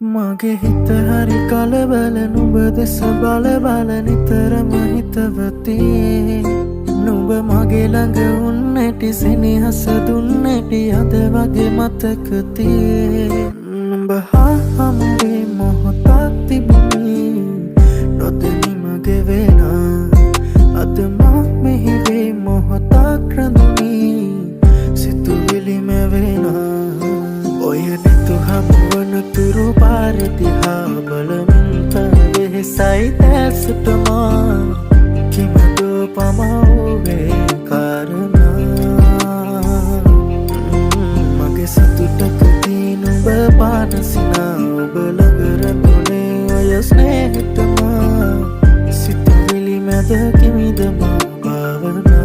මගේ හිත හරි කලබල නුඹ දෙස බල බල නිතරම හිතවති නුඹ මගේ ළඟ උන්නැටි සෙනෙහස දුන්නැටි අද වගේ මතකති නුඹ හා හමුවේ මොහොතක් තිබුණි නොදැනි මගේ වෙලා අද මා මෙහි වේ මොහොතක් රැඳුනි සිතුවිලි මැවෙලා ඔය නිතු හමුවන තුරු පාරදිහා බලමින් තවෙහෙසයි දැසටමා කිමදෝ පමවුවේ කාරණා මගේ සතුටකදී නුඹ පානසිනා ඔබ ළඟ රැඳුනේ ඔය ස්නේහතමා සිතුවිලි මැද කිමිදමා භාවනා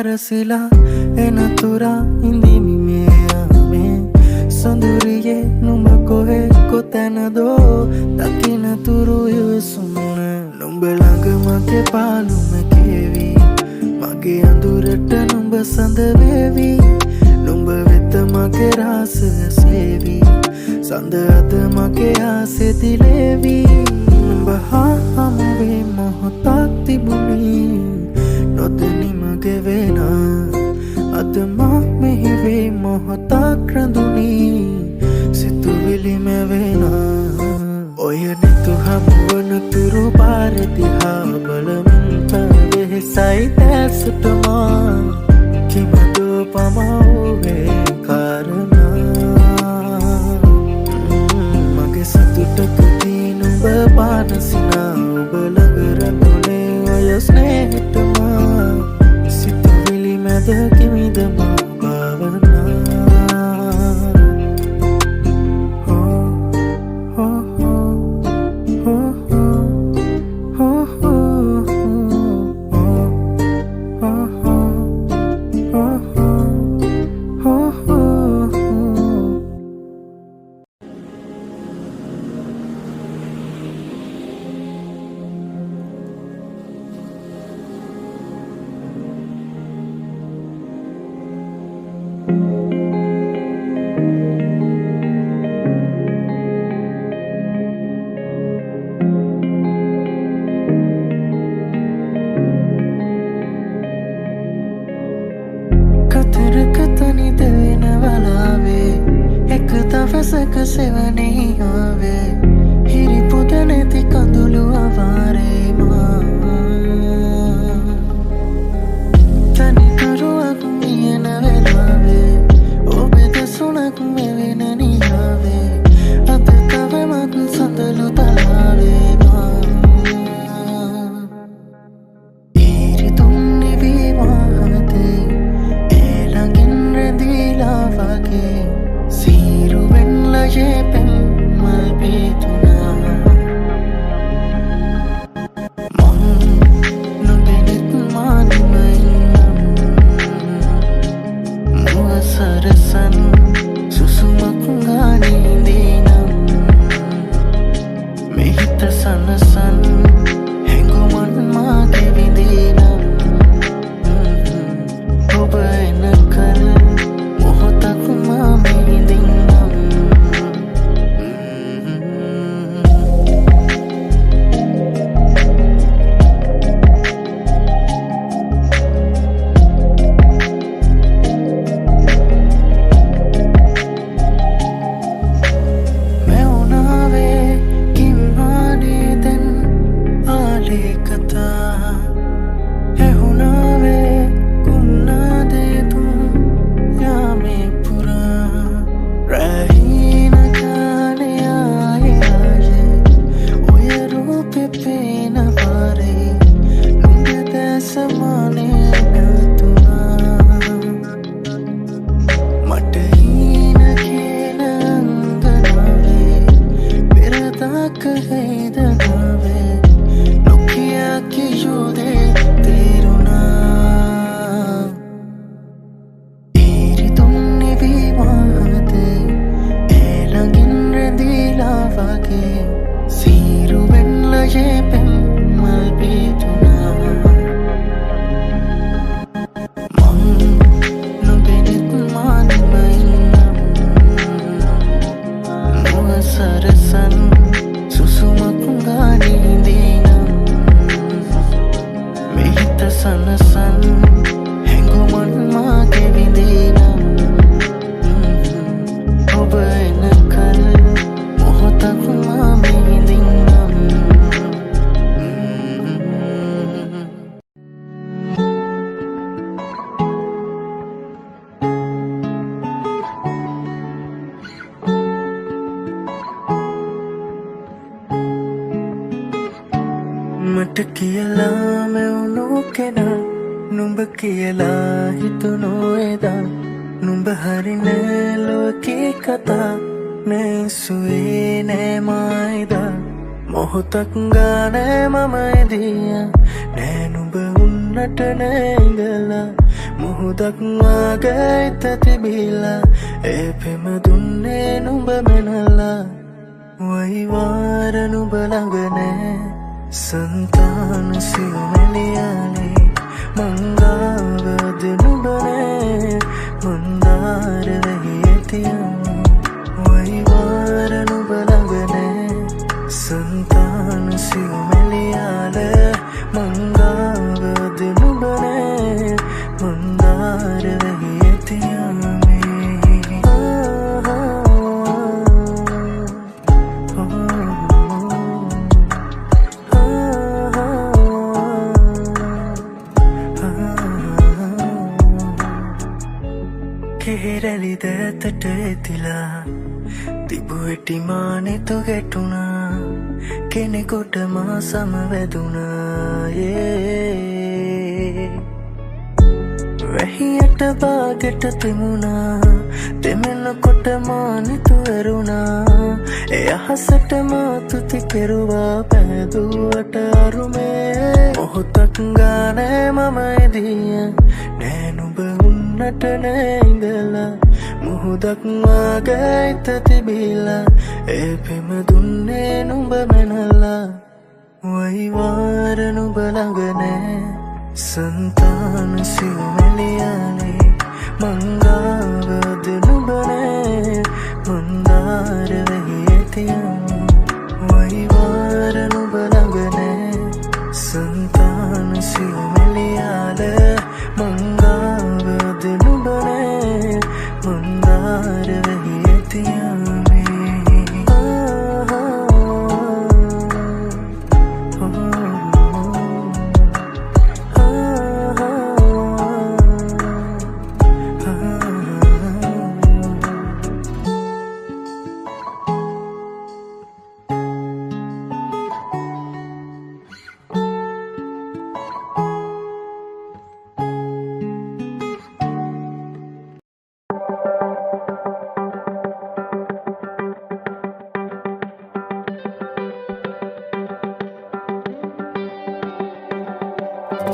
සරසිලා එනතුරා ඉඳිමි මෙයාමේ සොඳුරියේ නුඹ කොහේ කොතැනදෝ දකිනතුරු ඉවසුන නුඹ ළඟ මගේ පාලුම කෙවි මගේ අඳුරට නුඹ සඳ වේවි නුඹ වෙත මගේ රාසය සේවි සඳ අද මගේ ආසෙ දිලේවි නුඹ හා හමුවේ මොහොතක් තිබුණි රඳුනි සිතුවිලි මැවෙනා ඔය නෙතු හමුවන තුරු පාරදිහා බලමින් පැවෙහෙසයි දැසටමා කිමදෝ පමවුවේ කාරණා මගේ සතුටකදී නුඹ පානසිනා ඔබ ළඟ රැඳුනේ ඔය ස්නේහටමා සිතුවිලි මැද කිමිදමා භාවනා දවසක සෙවනෙහි ආවේ හිරිපොද නැති කඳුළු අවාරේ මා තනිකරුවක් මියන වෙලාවේ ඔබේ දෙසුණක් මෙවෙන නිලාවේ අද තවමත් සඳලු තලාවේ මා ඉරිදුම් නිවී මාහතේ ඒ ළඟින් රැඳීලා වගේ Yepen malpituna Mon nundenet manimainam Mua sarasan susumak nganindinam Mehita sanasan henguman mage vidinam Oba enakal mohotak mamindinam මට කියලා මෙවුණු කෙනා නුඹ කියලා හිතුණු එදා නුඹ හරිනේ ලෝකේ කතා නැසුවේ නෑ මායිදා මොහොතක් ගානේ මම එදියා නෑ නුඹ උන්නට නෑගලා මුහුදක් වාගේ හිත තිබිලා ඒ පෙම දුන්නේ නුඹ මැනලා වයි වාර නුඹ ළඟ නෑ संतान सिवलियाले मंगावद नुबने मंदार रहियतिया वही वार नुबलगने संतान सिवलियाले मंगावद नुबने मंदार रहियतिया में කෙහෙරැලි දෑතට ඇතිලා තිබු වෙටි මානෙතු ගැටුණා කෙනෙකුට මා සමවැදුණා වැහියට බාගෙට තෙමුණා දෙමෙනකොට මානෙතු ඇරුණා අහසට මාතුති කෙරුවා පැදුවට අරුමේ මොහොතක් ගානෑ මම එදිය නෑ නුඹ උන්නට නෑ ඉඳලා මුහුදක් මාගේ හිත තිබිලා ඒ පෙම දුන්නේ නුඹ මැනලා වයිවාර නුඹ ළඟ නෑ संतान सिमलियाने मंगावद नुबने मंदार वहियतिया वहीवार नुबलगने संतान सिमलियाले मंगावद नुबने मंदार वहियतिया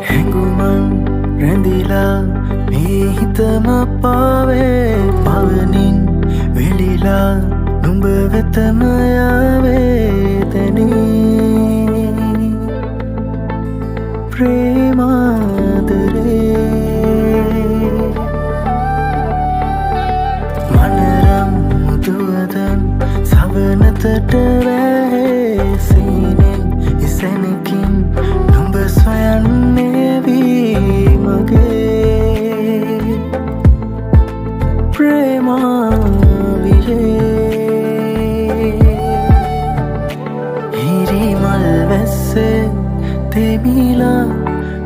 හැඟුමන් රැඳිලා මේ හිතම පාවේ පවනින් වෙලිලා නුඹ වෙතම යාවේ තැනී ප්‍රේමාදරේ මනරම් මුදුවදන් සවනතට වැහේ සීනෙන් ඉසැනකින් නුඹ සොයන්නේ වී මගේ ප්‍රේමාවියේ හිරිමල් වැස්සේ තෙමිලා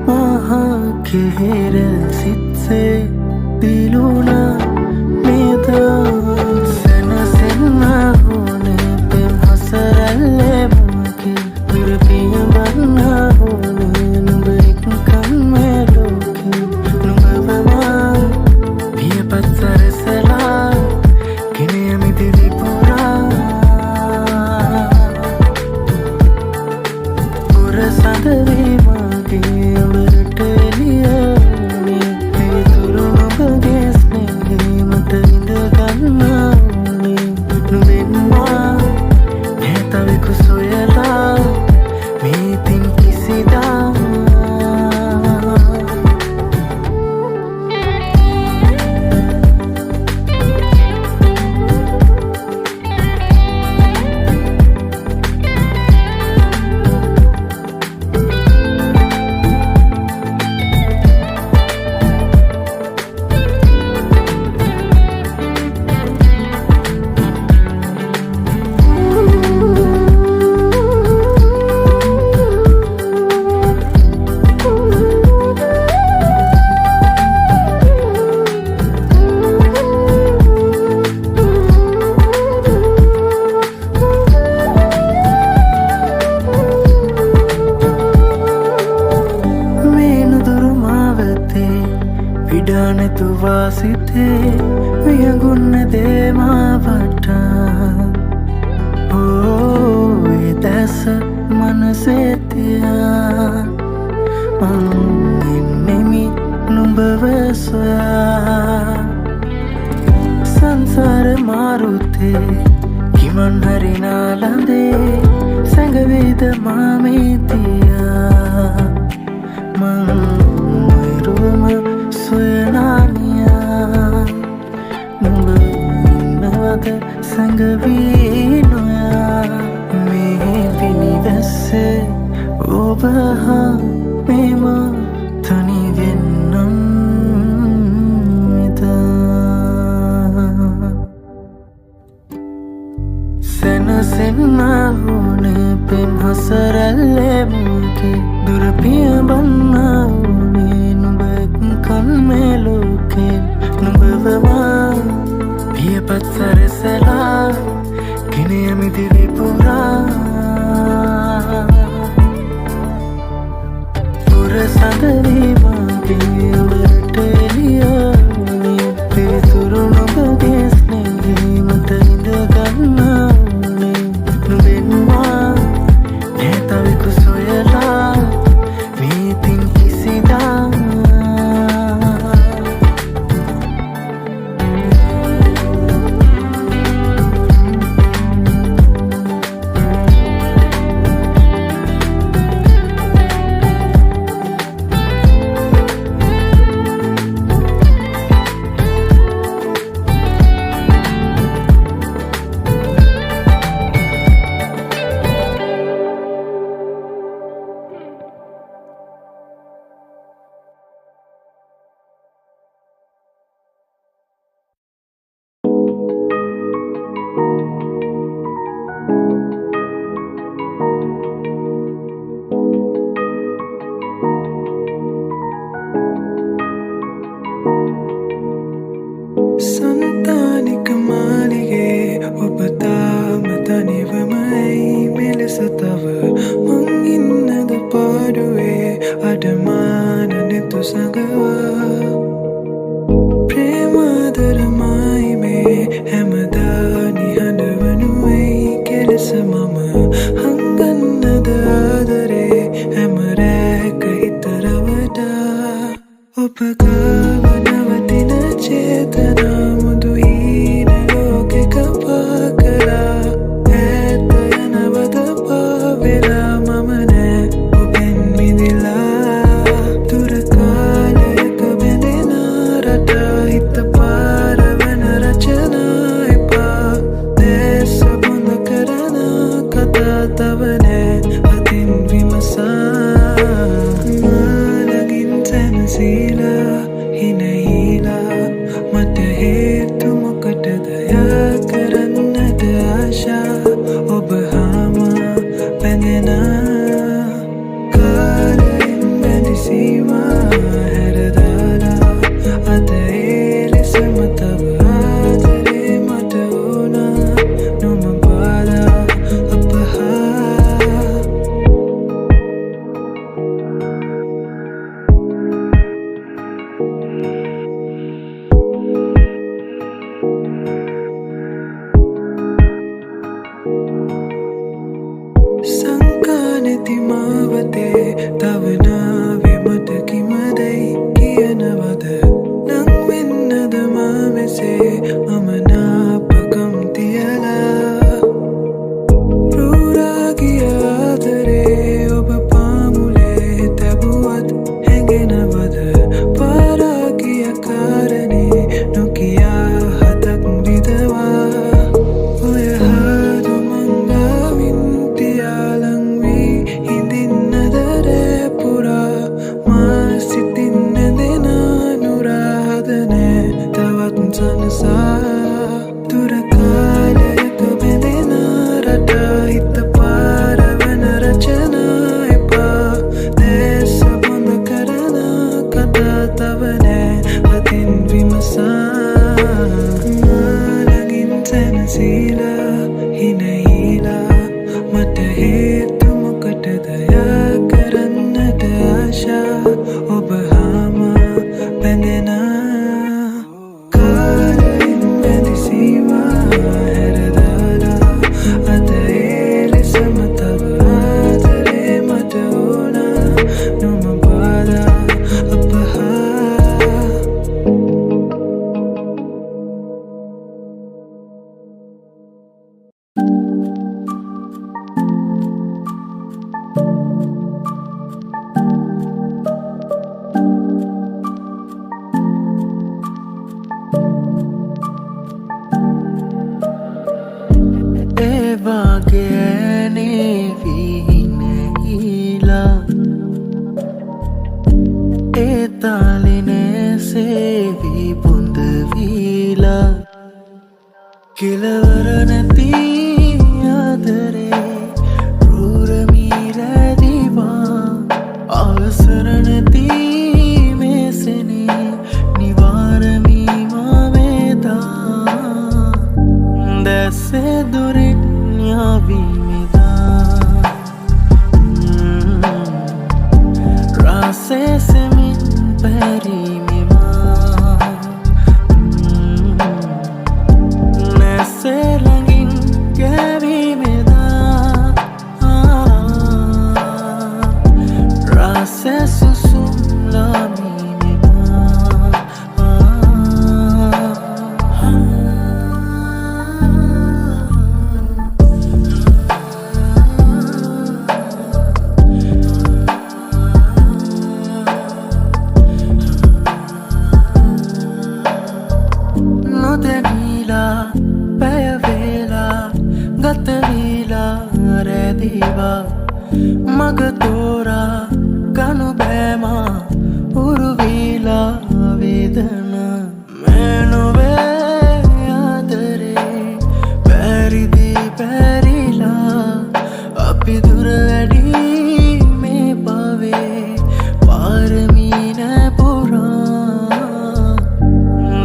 මහා කෙහෙර සිත්සේ දිලුණා මෙදා සැනසෙන්න ඕනේ පෙම් හසරල්ලේ මගේ දුරපිය වන්නා සිතේ වියඟුන්න දේමා වටා ඒ දැස මනසේ තියා මං ඉන්නෙමි නුඹව සොයා සංසාර මාරුතේ කිමන් හරි නාලඳේ සැඟවීද මාමේ තියා මං මයරුම සොයනානියා නුඹ ඉන්නවද සැඟවී නොයා මේ පිනිවැස්සේ ඔබ හා මෙම තනි වෙන්නම් එදා සැනසෙන්න ඕනේ පෙම් හසරැල්ලේ මුගේ දුරපිය බන්නා ඕනේ නුඹ කන් මේ ලෝකේ නුඹව අමරට එලියානේ පිළිතුරු නොබගේ ස්නේහේ මට ඉඳ ගන්නානේ නුඹෙන්වා නැතවිකු සොයලා නීතින් කිසිදා संतानिक मालिगे ඔබතාම තනිවමයි මෙලෙස තව මං ඉන්නද පාඩුවේ අඩමාන නෙතු සඟවා ප්‍රේමාදරමයි මේ හැමදා නිහඬවනුවෙයි කෙලෙස මම හංගන්නද ආදරේ හැම රැක හිතරවටා ඔබ ගාව නවතින චේතනා මුදු හීන ලෝකෙක පා කළා ඈත යනවද පාවෙලා මම නෑ ඔබෙන් මිදිලා දුර කාලයක බැඳෙන රටා හිත පාරවන රචනා එපා දැස බොඳ කරන කතා තව නෑ අතින් විමසා මාලගින් සැනසීලා හිනහිලා මට හේතු මොකටද යා කරන්නද ආශා ඔබ හාම බැඳෙන කාලෙන් බැඳි සීමා හැරදාලා අද ඒ ලෙසම තව ආදරේ මට වුණා නොම බාලා අප හා සංකානෙති මාවතේ තවනාවේ මට කිමදැයි කියනවද නං වෙන්නද මා මෙසේ අමනාපකම් තියලා රූරාගිය ආදරේ ඔබ පාමුලේ තැබුවත් හැඟෙනවද පාරාගිය කාරණේ නොකියා හතක් විදවා ඔය හාදු මංගාවින් තියාලං වී හිඳින්නද රෑ පුරා මා සිතින්න දෙන නුරාද නෑ තවත් සනසා දුර කාලයක බැඳෙන රටා හිත පාරවන රචනා එපා දැස බොඳ කරන කතා තව නෑ අතින් විමසා මාලගින් සැනසීලා හිනහිලා මට හේතු මොකටද යා කරන්නට ආශා ඔබ හාම බැඳෙන කාලෙන් බැඳි සීමා හැරදාලා අද ඒ ලෙසම තව ආදරේ මට වුණා නොම බාලා අප හා ඒ වගේ නේවි නැහිලා ඒ තාලිනේ සේවි බොඳ වීලා කෙලවර නැති ආදරේ රූරමීරදිවා අවසර නැති මේසනේ නිවාරමී මාවේදා දැසේ දුරින් යාවිමිදා රාසේ සෙමින් පැරීමෙමා නැසේ ළඟින් ගැවීමෙදා රාසෙ සුසුම් ලාමීමෙමා නොදැනීලා පැයවේලා ගතවීලා රැදීවා මග තෝරා ගනු බෑමා උරුවීලා වේදන මෑනොවේ ආදරේ පැරිදී පැරිලා අපි දුර වැඩි මේ පවේ පාරමී නැපුරා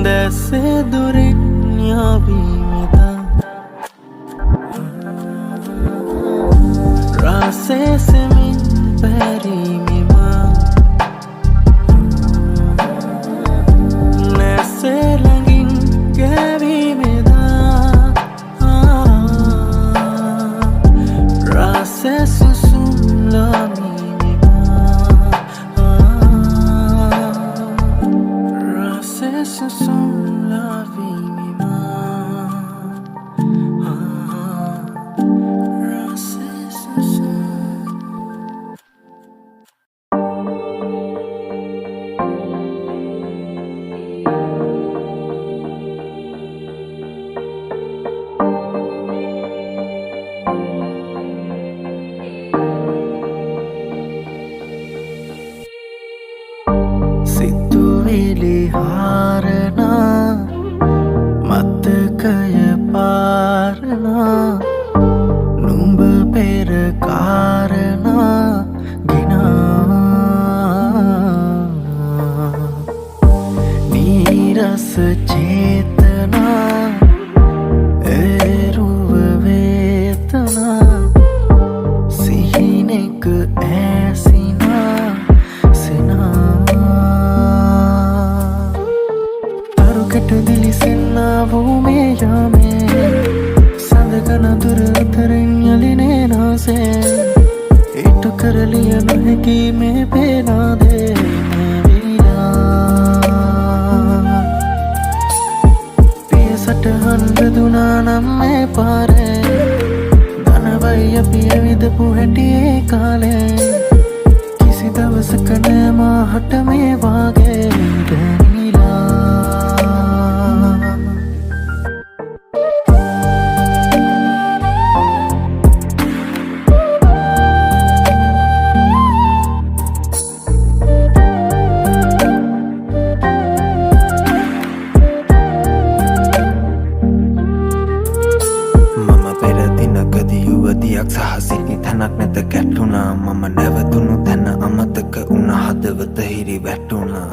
දැසේ දුරින් යාවීමෙදා රාසේ සෙමින් පැරීමෙමා නැසේ ළඟින් ගැවීමෙදා රාසේ සුසුම් ලාමීමෙමා රාසේ සුසුම් ලාවීමෙමා රාසේ සුසුම් සිතුවිලි හාරනා මතකය පාරනා නුඹ පෙර කාරණා ගෙනා නීරස චේතනා එරුව වේතනා සිහිනෙක ඇසිනා තරුකට දිලිසෙන්නා වූ මේ යාමේ සඳකන දුර අතරින් යලිනේ නාසේ ඉටු කරලිය නොහැකි මේ පේනාදේ නැවිලා පිය සටහන් බෙදුනා නම් මේ පාරේ ධනවයි අපි ඇවිදපු හැටියේ කාලේ කිසි දවසක නෑ මාහට මේ වාගේ දැනිලා යුවතියක් සහ සිටි තැනක් නැත ගැටුණා මම නැවතුණු තැන අමතක වුණ හදවත හිරි වැටුණා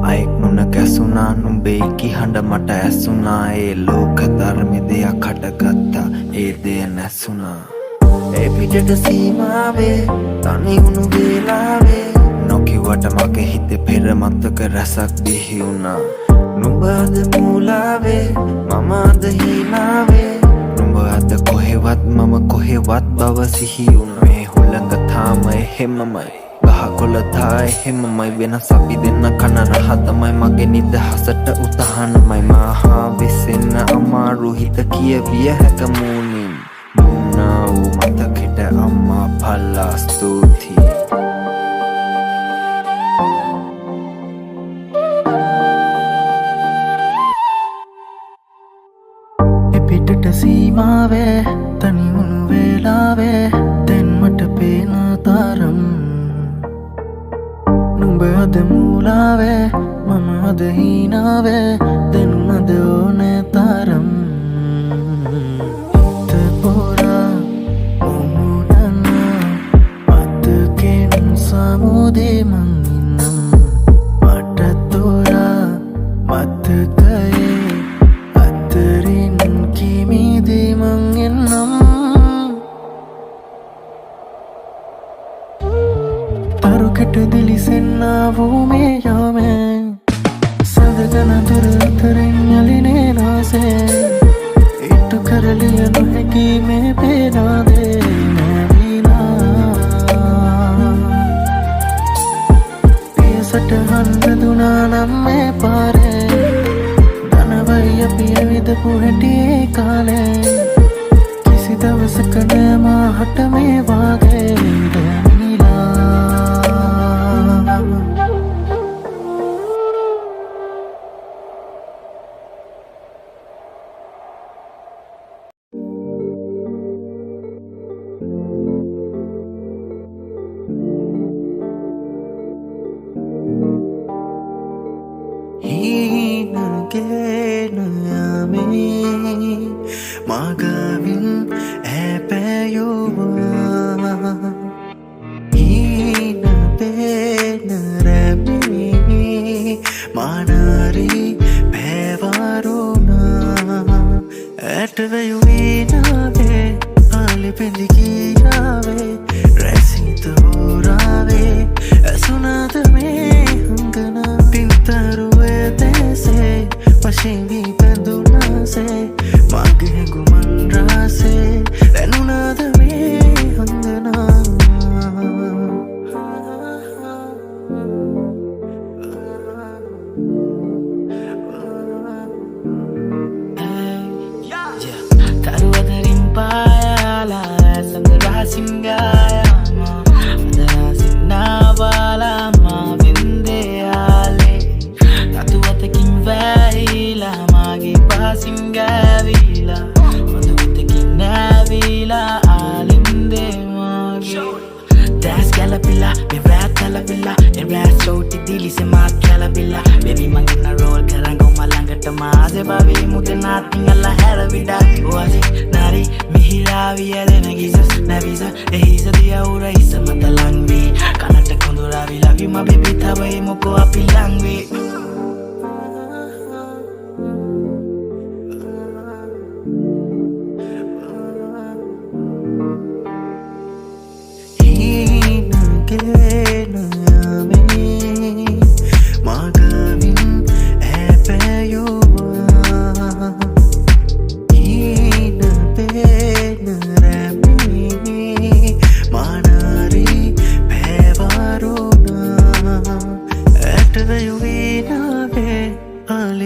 අයෙක් නොන කැසුණා නුඹේ කිහඬ මට ඇසුණා ඒ ලෝක ධර්මෙ දෙයක් හටගත්තා ඒ දෙය නැසුණා ඒ පිටට සීමාවේ තනි වුණු වේලාවේ නොකිව්වට මගේ හිතේ පෙර මතක රැසක් බිහි වුණා නුඹ අද මූලාවේ මම අද හීනාවේ නුඹ අද කොහෙවත් මම කොහෙවත් බව සිහි වුණා මේ හුළඟ තාම එහෙමමයි ගහකොළ තා එහෙමමයි වෙනස් අපි දෙන්න කන රහ තමයි මගේ නිදහසට උතහනමයි මහා වෙසෙන්න අමාරු හිත කියවිය හැක මූණින් මුණා වූ මතකෙට අම්මා පල්ලා ස්තුතියි පිටට සීමාවේ තනි වුණු වේලාවේ දැන් මට පේන තරම් නුඹ අද මූලාවේ මම අද හීනාවේ දැනුමද ඕනේ තරම් හිත පොරා මුමුණන මතකෙන් සමුදේ මං ඉන්නම් මට තෝරා මතකයේ අතරින් කිමිදී මං එන්නම් තරුකට දිලිසෙන්නා වූ මේ යාම වැදුනා නම් මේ පාරේ ධනවයි අපි ඇවිදපු හැටි ඒ කාලේ කිසි දවසක නෑ මාහට මේ වාගේ දැනිලා Magamin epeyuwa Hina penarami Manari pevaruna Etavayuinave Alipindikirave Resitavurave Asunadame hangana Pintaruwe dese Pashingi pendunase Mage guman rase Renunadame hangana Taruadarin payala Sangarasin gayama Adarasin navala ma vindeyale Tatuatakin vahila Mage pasin gavila Madutakin navila Alinde mage Das galapilla Me rat galapilla En rat shoti dili se mat galapilla Baby mangina roll karango malangata maase babi mudena tingala haravida Oazi nari mihiravi adena gisas navisa ehisa dia ura isa matalangvi Kanata konduravi love you my baby thabai moko api langvi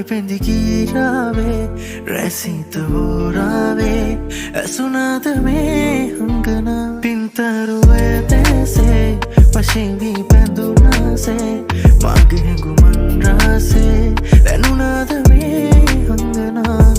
Pendikirave Resitavurave Asunadame hangana Pintaruwe dese Pashingi pendunase Mage guman rase Renunadame hangana